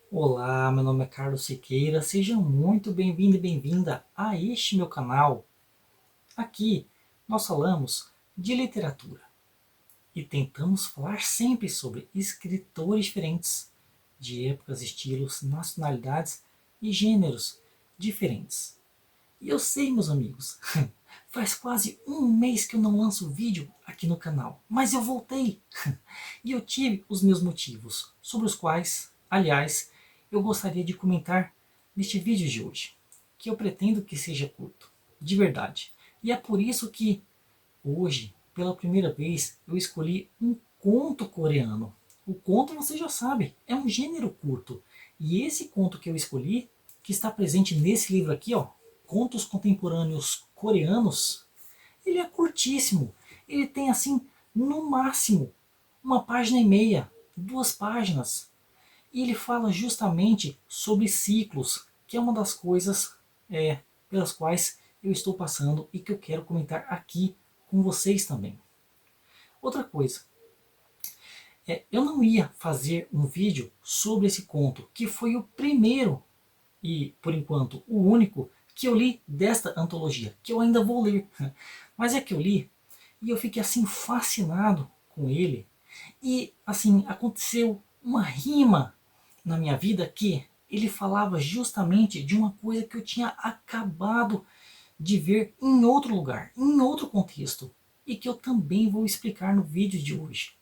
Olá, meu nome é Carlos Siqueira, seja muito bem-vindo e bem-vinda a este meu canal. Aqui nós falamos de literatura e tentamos falar sempre sobre escritores diferentes, de épocas, estilos, nacionalidades e gêneros diferentes. E eu sei, meus amigos, faz quase um mês que eu não lanço vídeo aqui no canal, mas eu voltei. E eu tive os meus motivos, sobre os quais, aliás, eu gostaria de comentar neste vídeo de hoje, que eu pretendo que seja curto, de verdade. E é por isso que hoje, pela primeira vez, eu escolhi um conto coreano. O conto, você já sabe, é um gênero curto. E esse conto que eu escolhi, que está presente nesse livro aqui, ó, Contos Contemporâneos Coreanos, ele é curtíssimo. Ele tem assim, no máximo, uma página e meia, 2 páginas. E ele fala justamente sobre ciclos, que é uma das coisas pelas quais eu estou passando e que eu quero comentar aqui com vocês também. Outra coisa, eu não ia fazer um vídeo sobre esse conto, que foi o primeiro e, por enquanto, o único que eu li desta antologia, que eu ainda vou ler. Mas é que eu li e eu fiquei assim fascinado com ele. E assim, aconteceu uma rima na minha vida que ele falava justamente de uma coisa que eu tinha acabado de ver em outro lugar, em outro contexto, e que eu também vou explicar no vídeo de hoje.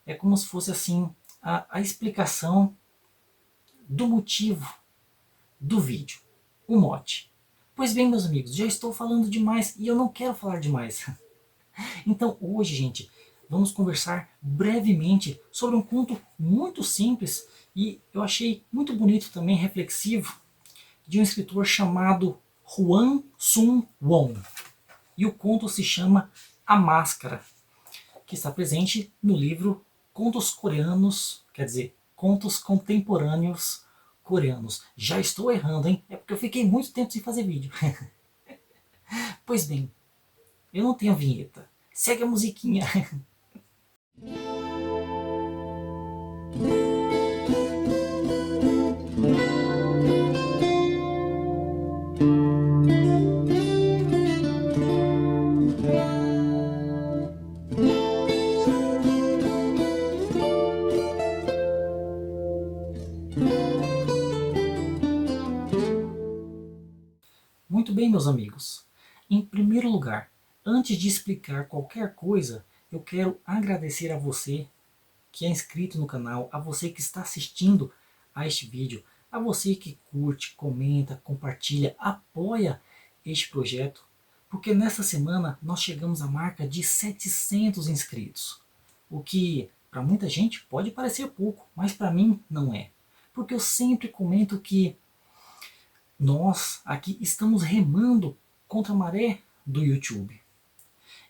É como se fosse assim a explicação do motivo do vídeo, o mote. Pois bem, meus amigos, já estou falando demais e eu não quero falar demais. Então hoje, gente, vamos conversar brevemente sobre um conto muito simples e eu achei muito bonito também, reflexivo, de um escritor chamado Hwang Sun-won. E o conto se chama A Máscara, que está presente no livro Contos Coreanos, quer dizer, Contos Contemporâneos Coreanos. Já estou errando, hein? É porque eu fiquei muito tempo sem fazer vídeo. Pois bem, eu não tenho vinheta. Segue a musiquinha. Muito bem, meus amigos. Em primeiro lugar, antes de explicar qualquer coisa, eu quero agradecer a você que é inscrito no canal, a você que está assistindo a este vídeo, a você que curte, comenta, compartilha, apoia este projeto, porque nessa semana nós chegamos à marca de 700 inscritos, o que para muita gente pode parecer pouco, mas para mim não é, porque eu sempre comento que nós aqui estamos remando contra a maré do YouTube.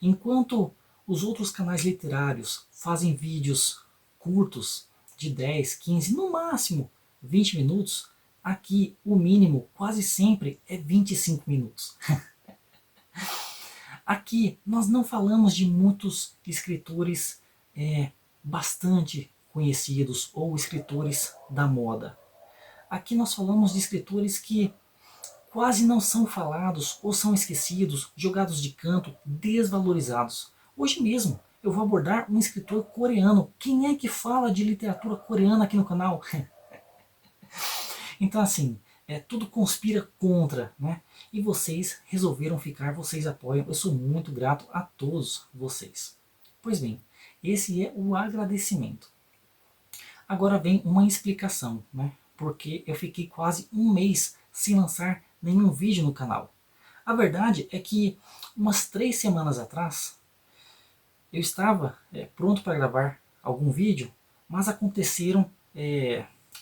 Enquanto os outros canais literários fazem vídeos curtos de 10, 15, no máximo 20 minutos, aqui o mínimo quase sempre é 25 minutos. Aqui nós não falamos de muitos escritores bastante conhecidos ou escritores da moda. Aqui nós falamos de escritores que quase não são falados ou são esquecidos, jogados de canto, desvalorizados. Hoje mesmo eu vou abordar um escritor coreano. Quem é que fala de literatura coreana aqui no canal? Então assim, tudo conspira contra, né? E vocês resolveram ficar, vocês apoiam. Eu sou muito grato a todos vocês. Pois bem, esse é o agradecimento. Agora vem uma explicação, né? Porque eu fiquei quase um mês sem lançar nenhum vídeo no canal. A verdade é que umas 3 semanas atrás eu estava pronto para gravar algum vídeo, mas aconteceram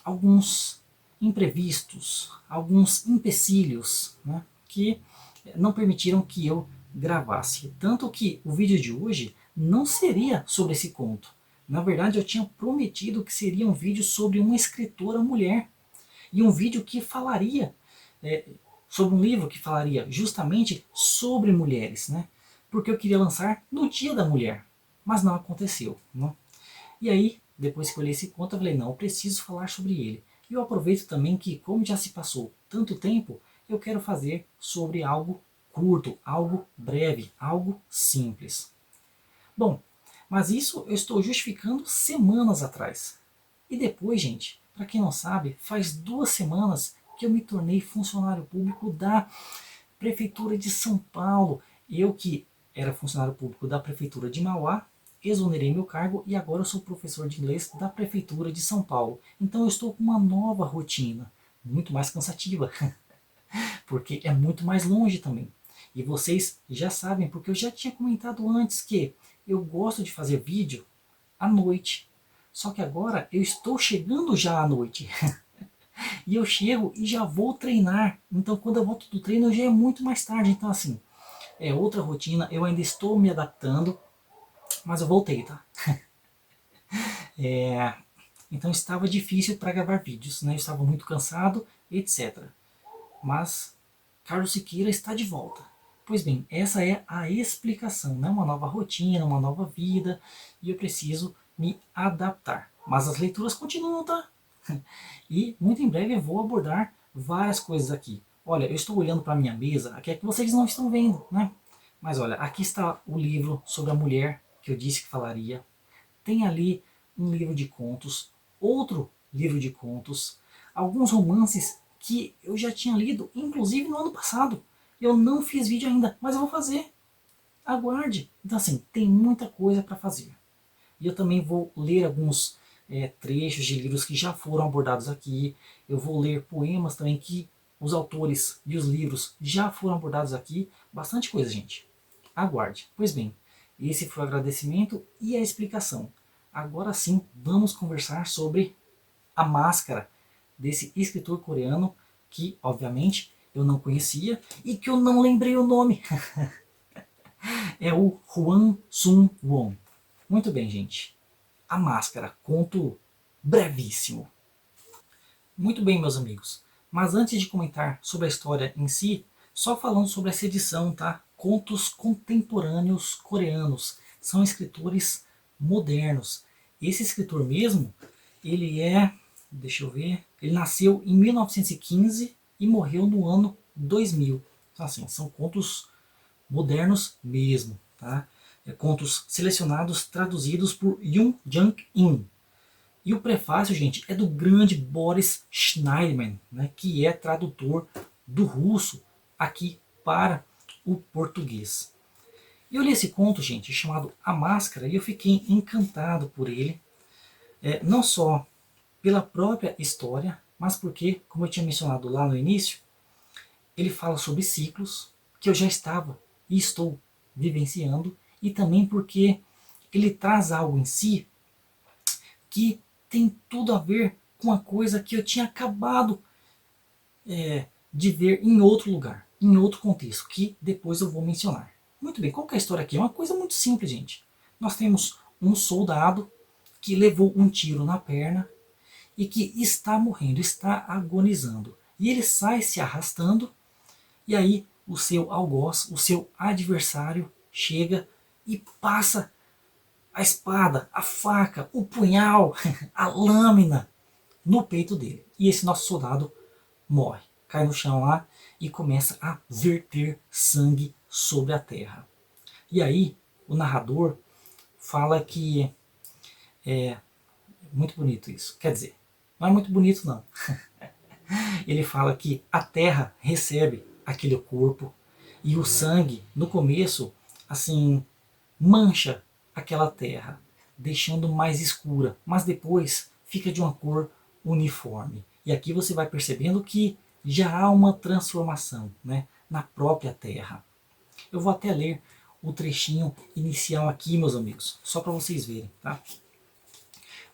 alguns imprevistos, alguns empecilhos, né, que não permitiram que eu gravasse. Tanto que o vídeo de hoje não seria sobre esse conto. Na verdade eu tinha prometido que seria um vídeo sobre uma escritora mulher. E um vídeo que falaria sobre um livro que falaria justamente sobre mulheres, né? Porque eu queria lançar no Dia da Mulher, mas não aconteceu, né? E aí, depois que eu li esse conto, eu falei, não, eu preciso falar sobre ele. E eu aproveito também que, como já se passou tanto tempo, eu quero fazer sobre algo curto, algo breve, algo simples. Bom, mas isso eu estou justificando semanas atrás. E depois, gente, para quem não sabe, faz 2 semanas que eu me tornei funcionário público da Prefeitura de São Paulo. Eu que era funcionário público da Prefeitura de Mauá, exonerei meu cargo e agora eu sou professor de inglês da Prefeitura de São Paulo. Então eu estou com uma nova rotina, muito mais cansativa, porque é muito mais longe também. E vocês já sabem, porque eu já tinha comentado antes que eu gosto de fazer vídeo à noite. Só que agora eu estou chegando já à noite. E eu chego e já vou treinar. Então quando eu volto do treino já é muito mais tarde. Então assim, é outra rotina. Eu ainda estou me adaptando. Mas eu voltei, tá? Então estava difícil para gravar vídeos, né? Eu estava muito cansado, etc. Mas Carlos Siqueira está de volta. Pois bem, essa é a explicação, né? Uma nova rotina, uma nova vida, e eu preciso me adaptar. Mas as leituras continuam, tá? E muito em breve eu vou abordar várias coisas aqui. Olha, eu estou olhando para a minha mesa, aqui é que vocês não estão vendo, né? Mas olha, aqui está o livro sobre a mulher que eu disse que falaria. Tem ali um livro de contos, outro livro de contos, alguns romances que eu já tinha lido, inclusive no ano passado. Eu não fiz vídeo ainda, mas eu vou fazer. Aguarde. Então assim, tem muita coisa para fazer. E eu também vou ler alguns trechos de livros que já foram abordados aqui. Eu vou ler poemas também que os autores e os livros já foram abordados aqui. Bastante coisa, gente. Aguarde. Pois bem, esse foi o agradecimento e a explicação. Agora sim, vamos conversar sobre A Máscara, desse escritor coreano que, obviamente, eu não conhecia e que eu não lembrei o nome. É o Hwang Sun-won. Muito bem, gente. A Máscara, conto brevíssimo. Muito bem, meus amigos. Mas antes de comentar sobre a história em si, só falando sobre essa edição, tá? Contos contemporâneos coreanos. São escritores modernos. Esse escritor mesmo, ele é, deixa eu ver, ele nasceu em 1915 e morreu no ano 2000. Então, assim, são contos modernos mesmo, tá? Contos selecionados, traduzidos por Yoon Jung-in. E o prefácio, gente, é do grande Boris Schneiderman, né, que é tradutor do russo aqui para o português. E eu li esse conto, gente, chamado A Máscara, e eu fiquei encantado por ele, não só pela própria história, mas porque, como eu tinha mencionado lá no início, ele fala sobre ciclos que eu já estava e estou vivenciando, e também porque ele traz algo em si que tem tudo a ver com a coisa que eu tinha acabado de ver em outro lugar, em outro contexto, que depois eu vou mencionar. Muito bem, qual que é a história aqui? É uma coisa muito simples, gente. Nós temos um soldado que levou um tiro na perna e que está morrendo, está agonizando. E ele sai se arrastando, e aí o seu algoz, o seu adversário, chega e passa a espada, a faca, o punhal, a lâmina no peito dele. E esse nosso soldado morre, cai no chão lá e começa a verter sangue sobre a terra. E aí o narrador fala que é muito bonito isso. Quer dizer, não é muito bonito não. Ele fala que a terra recebe aquele corpo e o sangue, no começo, assim, mancha aquela terra, deixando mais escura, mas depois fica de uma cor uniforme. E aqui você vai percebendo que já há uma transformação, né, na própria terra. Eu vou até ler o trechinho inicial aqui, meus amigos, só para vocês verem, tá?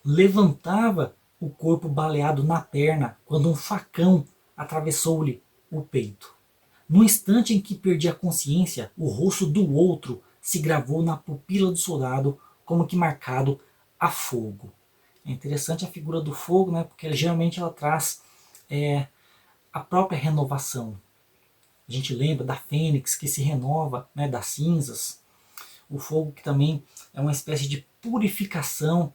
Levantava o corpo baleado na perna quando um facão atravessou-lhe o peito. No instante em que perdi a consciência, o rosto do outro se gravou na pupila do soldado como que marcado a fogo. É interessante a figura do fogo, né, porque geralmente ela traz a própria renovação. A gente lembra da fênix que se renova, né, das cinzas. O fogo que também é uma espécie de purificação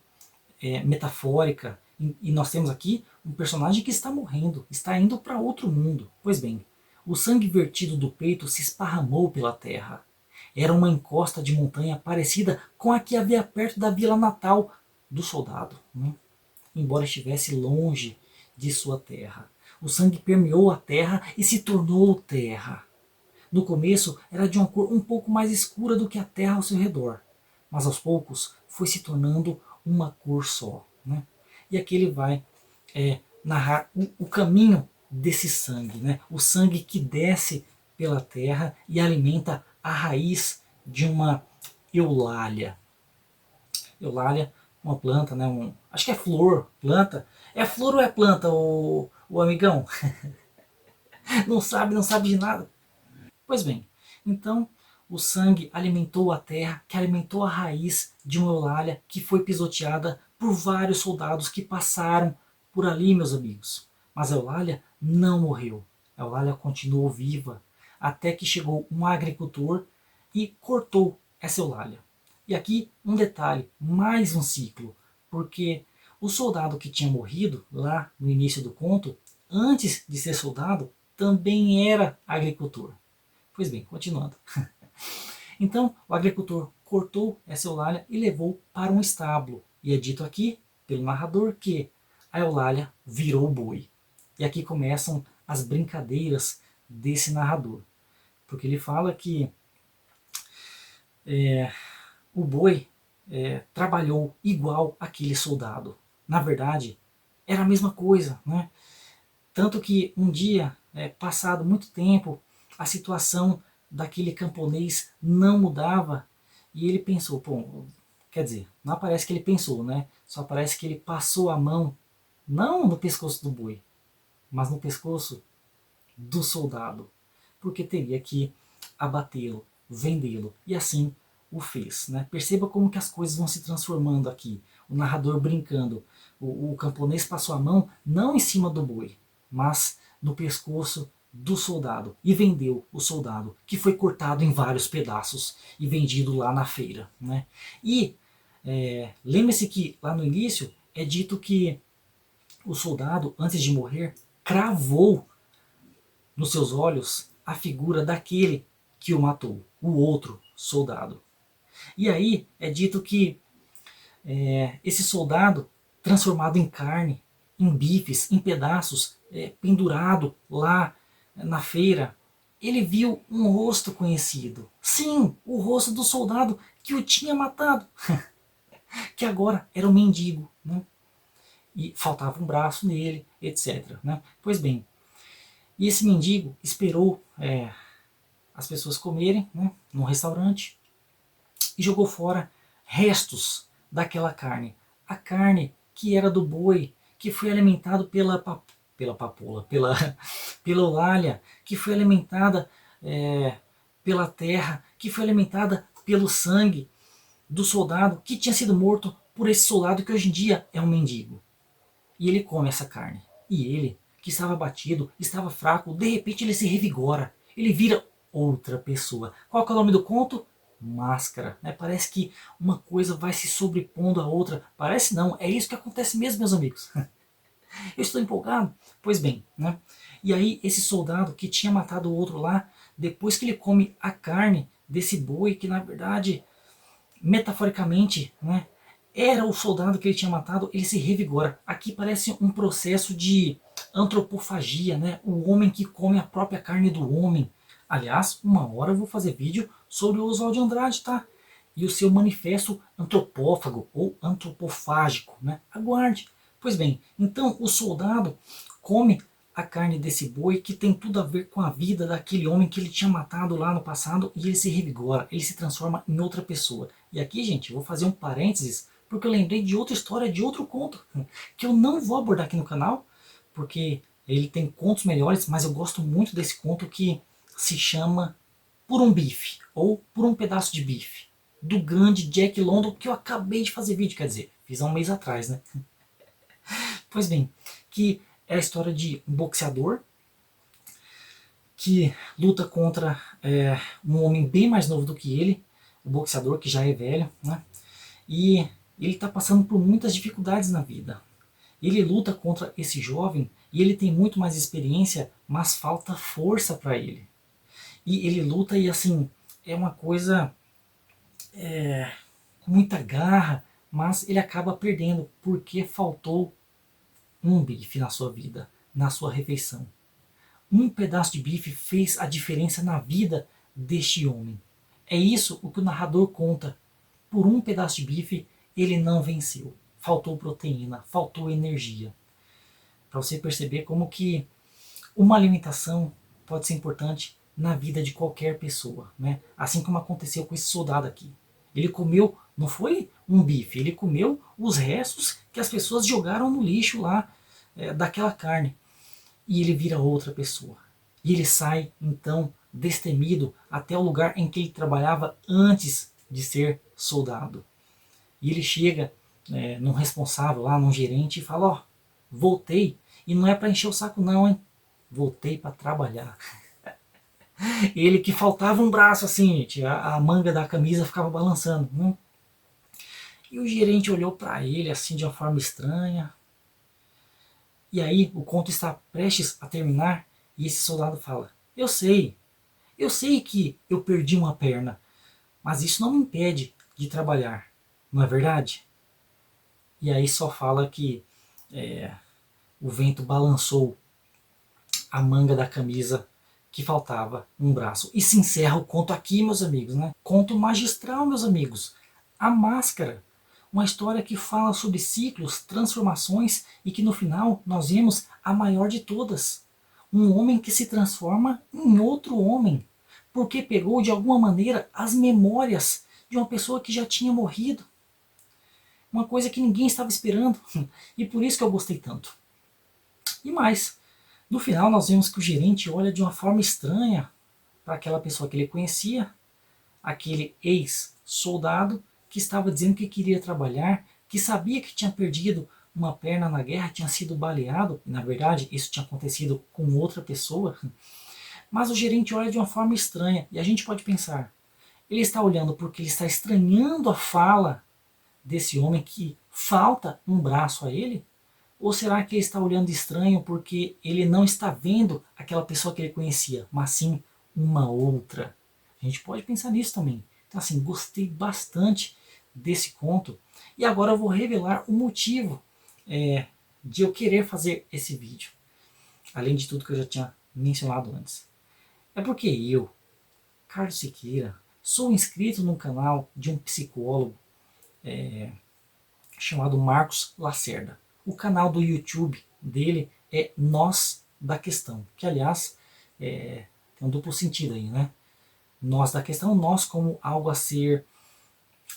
metafórica. E nós temos aqui um personagem que está morrendo, está indo para outro mundo. Pois bem, o sangue vertido do peito se esparramou pela terra. Era uma encosta de montanha parecida com a que havia perto da vila natal do soldado, né? Embora estivesse longe de sua terra. O sangue permeou a terra e se tornou terra. No começo era de uma cor um pouco mais escura do que a terra ao seu redor, mas aos poucos foi se tornando uma cor só, né? E aqui ele vai narrar o caminho desse sangue, né? O sangue que desce pela terra e alimenta a raiz de uma eulália. Eulália, uma planta, né? Acho que é flor, planta. É flor ou é planta, o amigão? Não sabe de nada. Pois bem, então o sangue alimentou a terra, que alimentou a raiz de uma eulália que foi pisoteada por vários soldados que passaram por ali, meus amigos. Mas a eulália não morreu. A eulália continuou viva, até que chegou um agricultor e cortou essa eulália. E aqui um detalhe, mais um ciclo, porque o soldado que tinha morrido lá no início do conto, antes de ser soldado, também era agricultor. Pois bem, continuando. Então, o agricultor cortou essa eulália e levou para um estábulo. E é dito aqui, pelo narrador, que a eulália virou boi. E aqui começam as brincadeiras desse narrador. Porque ele fala que o boi trabalhou igual aquele soldado. Na verdade, era a mesma coisa, né? Tanto que um dia, passado muito tempo, a situação daquele camponês não mudava e ele pensou, pô, quer dizer, não aparece que ele pensou, né? Só parece que ele passou a mão, não no pescoço do boi, mas no pescoço do soldado, porque teria que abatê-lo, vendê-lo, e assim o fez. Né? Perceba como que as coisas vão se transformando aqui. O narrador brincando, o camponês passou a mão não em cima do boi, mas no pescoço do soldado, e vendeu o soldado, que foi cortado em vários pedaços e vendido lá na feira. Né? E lembre-se que lá no início é dito que o soldado, antes de morrer, cravou nos seus olhos a figura daquele que o matou, o outro soldado. E aí é dito que esse soldado, transformado em carne, em bifes, em pedaços, pendurado lá na feira, ele viu um rosto conhecido. Sim, o rosto do soldado que o tinha matado, que agora era um mendigo, né? E faltava um braço nele, etc. Né? Pois bem, e esse mendigo esperou as pessoas comerem, né, num restaurante, e jogou fora restos daquela carne. A carne que era do boi, que foi alimentado pela papoula, pela eulália, que foi alimentada pela terra, que foi alimentada pelo sangue do soldado que tinha sido morto por esse soldado que hoje em dia é um mendigo. E ele come essa carne. E ele, que estava abatido, estava fraco, de repente ele se revigora. Ele vira outra pessoa. Qual que é o nome do conto? Máscara. Né? Parece que uma coisa vai se sobrepondo à outra. Parece não, é isso que acontece mesmo, meus amigos. Eu estou empolgado? Pois bem, né? E aí esse soldado que tinha matado o outro lá, depois que ele come a carne desse boi, que na verdade, metaforicamente, né, era o soldado que ele tinha matado, ele se revigora. Aqui parece um processo de antropofagia, né? O homem que come a própria carne do homem. Aliás, uma hora eu vou fazer vídeo sobre o Oswald de Andrade, tá? E o seu manifesto antropófago ou antropofágico, né? Aguarde. Pois bem, então o soldado come a carne desse boi que tem tudo a ver com a vida daquele homem que ele tinha matado lá no passado e ele se revigora, ele se transforma em outra pessoa. E aqui, gente, eu vou fazer um parênteses porque eu lembrei de outra história, de outro conto, que eu não vou abordar aqui no canal, porque ele tem contos melhores, mas eu gosto muito desse conto que se chama Por um Bife, ou Por um Pedaço de Bife, do grande Jack London, que eu acabei de fazer vídeo, quer dizer, fiz há um mês atrás, né? Pois bem, que é a história de um boxeador que luta contra um homem bem mais novo do que ele, o boxeador que já é velho, né? E ele está passando por muitas dificuldades na vida. Ele luta contra esse jovem e ele tem muito mais experiência, mas falta força para ele. E ele luta e assim, é uma coisa com muita garra, mas ele acaba perdendo porque faltou um bife na sua vida, na sua refeição. Um pedaço de bife fez a diferença na vida deste homem. É isso o que o narrador conta. Por um pedaço de bife, ele não venceu. Faltou proteína, faltou energia. Para você perceber como que uma alimentação pode ser importante na vida de qualquer pessoa, né? Assim como aconteceu com esse soldado aqui. Ele comeu, não foi um bife, ele comeu os restos que as pessoas jogaram no lixo lá daquela carne. E ele vira outra pessoa. E ele sai, então, destemido até o lugar em que ele trabalhava antes de ser soldado. E ele chega num responsável lá, num gerente, e fala, ó, voltei. E não é para encher o saco não, hein? Voltei para trabalhar. Ele que faltava um braço assim, gente, a manga da camisa ficava balançando. E o gerente olhou para ele assim de uma forma estranha. E aí o conto está prestes a terminar e esse soldado fala, eu sei que eu perdi uma perna, mas isso não me impede de trabalhar, não é verdade? E aí só fala que o vento balançou a manga da camisa que faltava um braço. E se encerra o conto aqui, meus amigos, né? Conto magistral, meus amigos. A Máscara. Uma história que fala sobre ciclos, transformações e que no final nós vemos a maior de todas. Um homem que se transforma em outro homem. Porque pegou de alguma maneira as memórias de uma pessoa que já tinha morrido. Uma coisa que ninguém estava esperando. E por isso que eu gostei tanto. E mais, no final nós vemos que o gerente olha de uma forma estranha para aquela pessoa que ele conhecia, aquele ex-soldado que estava dizendo que queria trabalhar, que sabia que tinha perdido uma perna na guerra, tinha sido baleado, e na verdade isso tinha acontecido com outra pessoa, mas o gerente olha de uma forma estranha, e a gente pode pensar, ele está olhando porque ele está estranhando a fala desse homem que falta um braço a ele? Ou será que ele está olhando estranho porque ele não está vendo aquela pessoa que ele conhecia, mas sim uma outra? A gente pode pensar nisso também. Então assim, gostei bastante desse conto. E agora eu vou revelar o motivo de eu querer fazer esse vídeo. Além de tudo que eu já tinha mencionado antes. É porque eu, Carlos Siqueira, sou inscrito no canal de um psicólogo chamado Marcos Lacerda. O canal do YouTube dele é Nós da Questão, que aliás tem um duplo sentido aí, né? Nós da questão, nós como algo a ser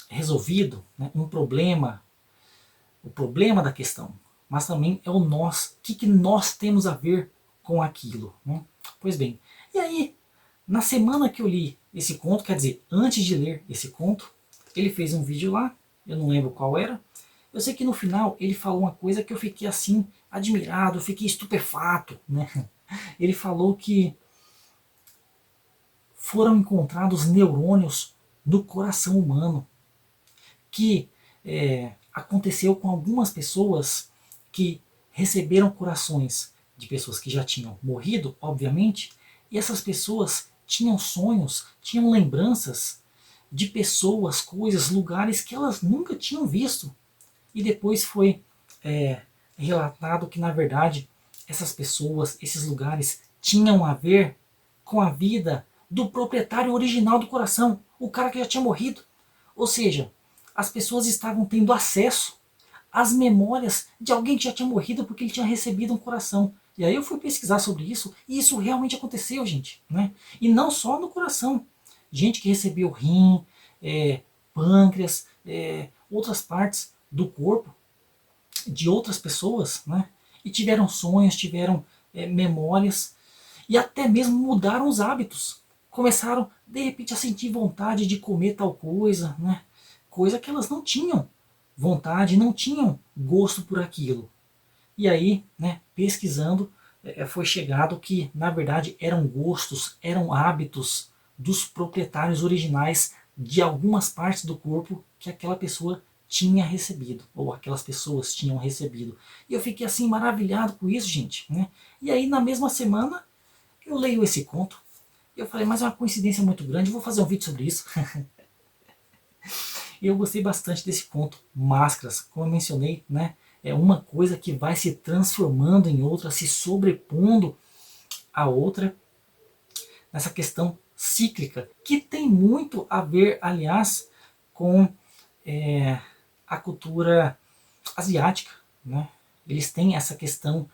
resolvido, né? Um problema, o problema da questão, mas também é o nós, o que nós temos a ver com aquilo, né? Pois bem, e aí, na semana que eu li esse conto, quer dizer, antes de ler esse conto, ele fez um vídeo lá, eu não lembro qual era. Eu sei que no final ele falou uma coisa que eu fiquei assim, admirado, eu fiquei estupefato, né? Ele falou que foram encontrados neurônios no coração humano, que aconteceu com algumas pessoas que receberam corações de pessoas que já tinham morrido, obviamente, e essas pessoas tinham sonhos, tinham lembranças de pessoas, coisas, lugares que elas nunca tinham visto. E depois foi relatado que, na verdade, essas pessoas, esses lugares, tinham a ver com a vida do proprietário original do coração, o cara que já tinha morrido. Ou seja, as pessoas estavam tendo acesso às memórias de alguém que já tinha morrido porque ele tinha recebido um coração. E aí eu fui pesquisar sobre isso, e isso realmente aconteceu, gente. Né? E não só no coração. Gente que recebeu rim, pâncreas, outras partes do corpo de outras pessoas, né? E tiveram sonhos, tiveram memórias, e até mesmo mudaram os hábitos. Começaram, de repente, a sentir vontade de comer tal coisa, né? Coisa que elas não tinham vontade, não tinham gosto por aquilo. E aí, né, pesquisando, foi chegado que, na verdade, eram gostos, eram hábitos dos proprietários originais de algumas partes do corpo que aquela pessoa tinha recebido, ou aquelas pessoas tinham recebido. E eu fiquei assim maravilhado com isso, gente, né? E aí na mesma semana eu leio esse conto. E eu falei, mas é uma coincidência muito grande, eu vou fazer um vídeo sobre isso. E eu gostei bastante desse conto, Máscaras, como eu mencionei, né? É uma coisa que vai se transformando em outra, se sobrepondo a outra, nessa questão cíclica, que tem muito a ver, aliás, com a cultura asiática, né? Eles têm essa questão,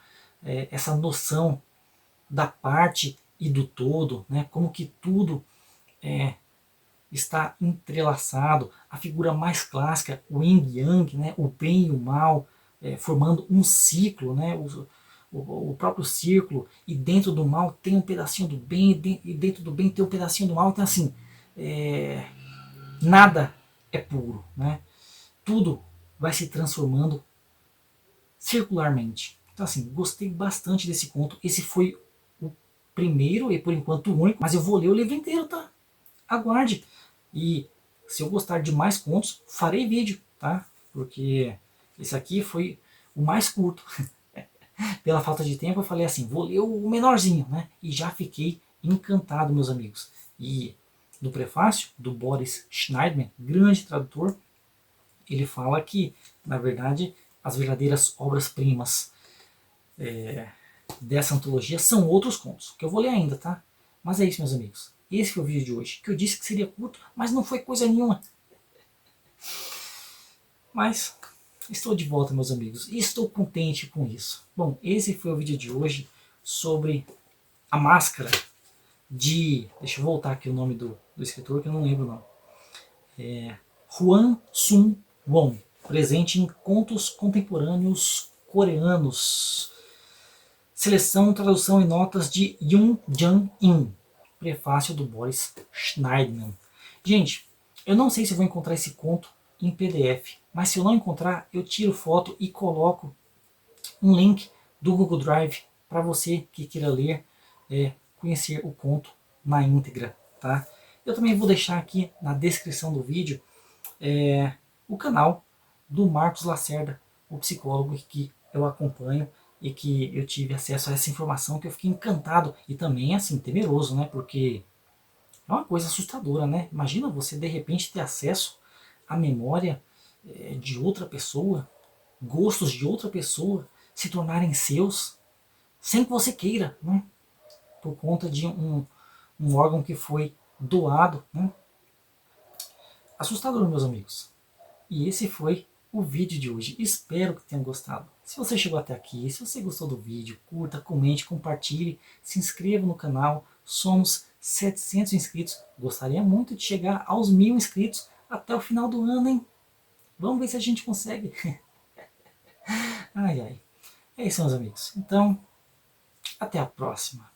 essa noção da parte e do todo, né? Como que tudo está entrelaçado. A figura mais clássica, o yin yang, né? O bem e o mal, formando um ciclo, né? O próprio círculo, e dentro do mal tem um pedacinho do bem, e dentro do bem tem um pedacinho do mal. Então assim, nada é puro, né? Tudo vai se transformando circularmente. Então assim, gostei bastante desse conto. Esse foi o primeiro e por enquanto o único, mas eu vou ler o livro inteiro, tá? Aguarde. E se eu gostar de mais contos, farei vídeo, tá? Porque esse aqui foi o mais curto. Pela falta de tempo eu falei assim, vou ler o menorzinho, né? E já fiquei encantado, meus amigos. E no prefácio do Boris Schneidman, grande tradutor, ele fala que, na verdade, as verdadeiras obras-primas dessa antologia são outros contos, que eu vou ler ainda, tá? Mas é isso, meus amigos. Esse foi o vídeo de hoje, que eu disse que seria curto, mas não foi coisa nenhuma. Mas estou de volta, meus amigos, e estou contente com isso. Bom, esse foi o vídeo de hoje sobre A Máscara de... Deixa eu voltar aqui o nome do escritor, que eu não lembro o nome. Hwang Sun-won, presente em Contos Contemporâneos Coreanos. Seleção, tradução e notas de Yoon Jang-in. Prefácio do Boris Schneidman. Gente, eu não sei se eu vou encontrar esse conto em PDF, mas se eu não encontrar, eu tiro foto e coloco um link do Google Drive para você que queira ler, conhecer o conto na íntegra, tá? Eu também vou deixar aqui na descrição do vídeo o canal do Marcos Lacerda, o psicólogo que eu acompanho e que eu tive acesso a essa informação, que eu fiquei encantado e também assim temeroso, né? Porque é uma coisa assustadora, né? Imagina você de repente ter acesso à memória de outra pessoa, gostos de outra pessoa se tornarem seus sem que você queira, né? Por conta de um órgão que foi doado, né? Assustador, meus amigos. E esse foi o vídeo de hoje. Espero que tenham gostado. Se você chegou até aqui, se você gostou do vídeo, curta, comente, compartilhe, se inscreva no canal. Somos 700 inscritos. Gostaria muito de chegar aos 1000 inscritos até o final do ano, hein? Vamos ver se a gente consegue. Ai, ai. É isso, meus amigos. Então, até a próxima.